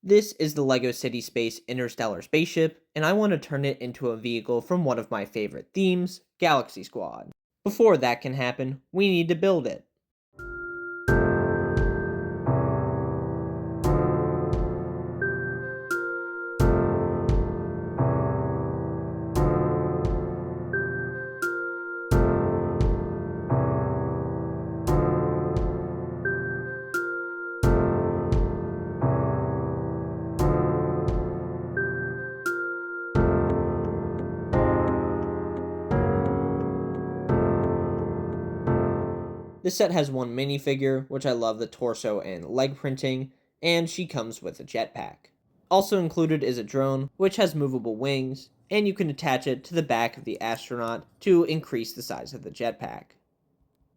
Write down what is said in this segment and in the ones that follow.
This is the Lego City Interstellar Spaceship, and I want to turn it into a vehicle from one of my favorite themes, Galaxy Squad. Before that can happen, we need to build it. This set has one minifigure, which I love the torso and leg printing, and she comes with a jetpack. Also included is a drone, which has movable wings, and you can attach it to the back of the astronaut to increase the size of the jetpack.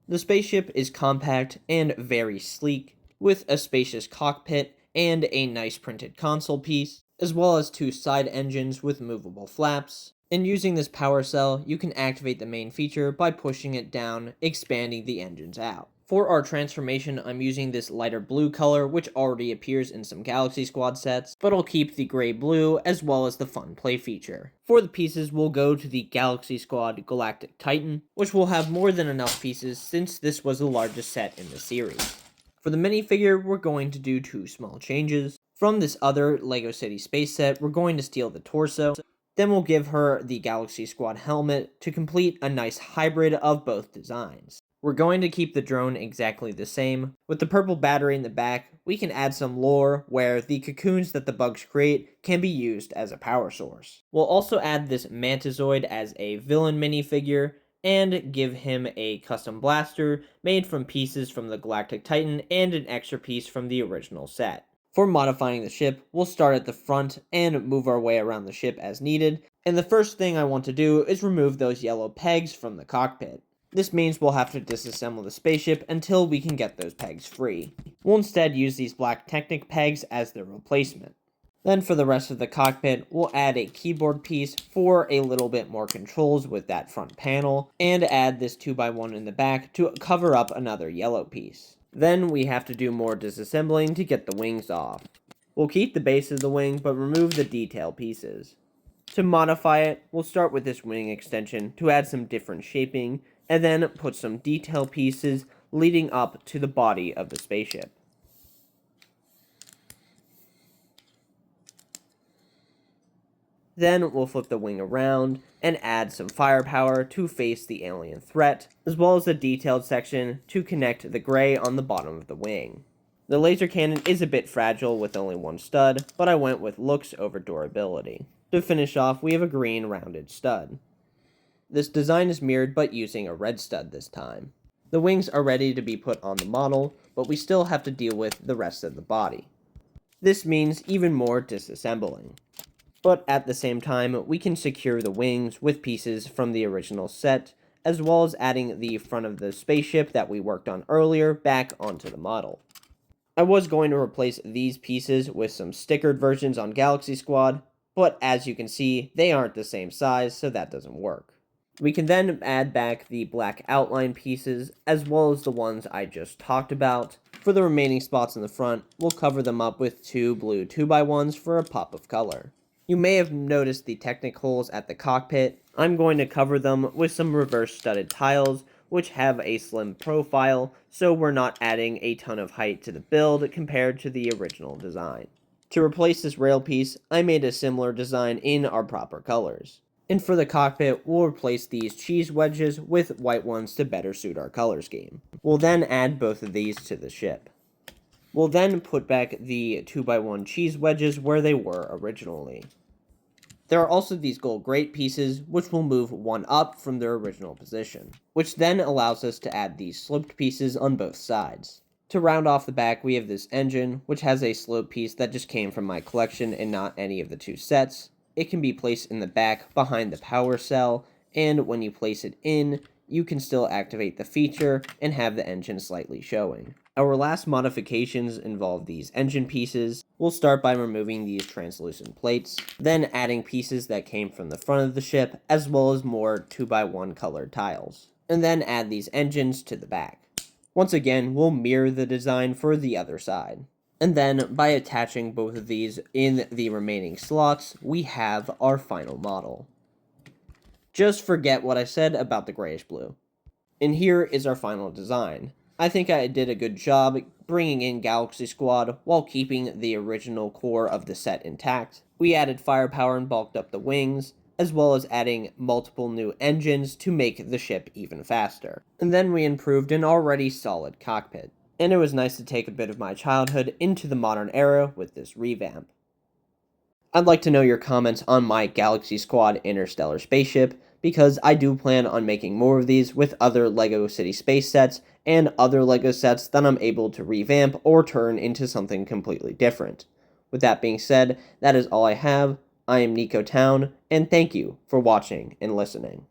The spaceship is compact and very sleek, with a spacious cockpit and a nice printed console piece, as well as two side engines with movable flaps. And using this power cell, you can activate the main feature by pushing it down, expanding the engines out. For our transformation, I'm using this lighter blue color, which already appears in some Galaxy Squad sets, but I'll keep the gray blue as well as the fun play feature. For the pieces, we'll go to the Galaxy Squad Galactic Titan, which will have more than enough pieces since this was the largest set in the series. For the minifigure, we're going to do two small changes. From this other Lego City Space set, we're going to steal the torso. Then we'll give her the Galaxy Squad helmet to complete a nice hybrid of both designs. We're going to keep the drone exactly the same. With the purple battery in the back, we can add some lore where the cocoons that the bugs create can be used as a power source. We'll also add this Mantisoid as a villain minifigure and give him a custom blaster made from pieces from the Galactic Titan and an extra piece from the original set. For modifying the ship, we'll start at the front and move our way around the ship as needed, and the first thing I want to do is remove those yellow pegs from the cockpit. This means we'll have to disassemble the spaceship until we can get those pegs free. We'll instead use these black Technic pegs as their replacement. Then for the rest of the cockpit, we'll add a keyboard piece for a little bit more controls with that front panel, and add this 2x1 in the back to cover up another yellow piece. Then we have to do more disassembling to get the wings off. We'll keep the base of the wing, but remove the detail pieces. To modify it, we'll start with this wing extension to add some different shaping, and then put some detail pieces leading up to the body of the spaceship. Then we'll flip the wing around and add some firepower to face the alien threat, as well as a detailed section to connect the gray on the bottom of the wing. The laser cannon is a bit fragile with only one stud, but I went with looks over durability. To finish off, we have a green rounded stud. This design is mirrored but using a red stud this time. The wings are ready to be put on the model, but we still have to deal with the rest of the body. This means even more disassembling. But at the same time, we can secure the wings with pieces from the original set, as well as adding the front of the spaceship that we worked on earlier back onto the model. I was going to replace these pieces with some stickered versions on Galaxy Squad, but as you can see, they aren't the same size, so that doesn't work. We can then add back the black outline pieces, as well as the ones I just talked about. For the remaining spots in the front, we'll cover them up with two blue 2x1s for a pop of color. You may have noticed the Technic holes at the cockpit. I'm going to cover them with some reverse studded tiles, which have a slim profile, so we're not adding a ton of height to the build compared to the original design. To replace this rail piece, I made a similar design in our proper colors. And for the cockpit, we'll replace these cheese wedges with white ones to better suit our color scheme. We'll then add both of these to the ship. We'll then put back the 2x1 cheese wedges where they were originally. There are also these gold grate pieces, which will move one up from their original position, which then allows us to add these sloped pieces on both sides. To round off the back, we have this engine, which has a slope piece that just came from my collection and not any of the two sets. It can be placed in the back behind the power cell, and when you place it in, you can still activate the feature and have the engine slightly showing. Our last modifications involve these engine pieces. We'll start by removing these translucent plates, then adding pieces that came from the front of the ship, as well as more 2x1 colored tiles, and then add these engines to the back. Once again, we'll mirror the design for the other side. And then, by attaching both of these in the remaining slots, we have our final model. Just forget what I said about the grayish blue. And here is our final design. I think I did a good job bringing in Galaxy Squad while keeping the original core of the set intact. We added firepower and bulked up the wings, as well as adding multiple new engines to make the ship even faster. And then we improved an already solid cockpit. And it was nice to take a bit of my childhood into the modern era with this revamp. I'd like to know your comments on my Galaxy Squad Interstellar Spaceship, because I do plan on making more of these with other LEGO City Space sets and other LEGO sets that I'm able to revamp or turn into something completely different. With that being said, that is all I have. I am Nico Town, and thank you for watching and listening.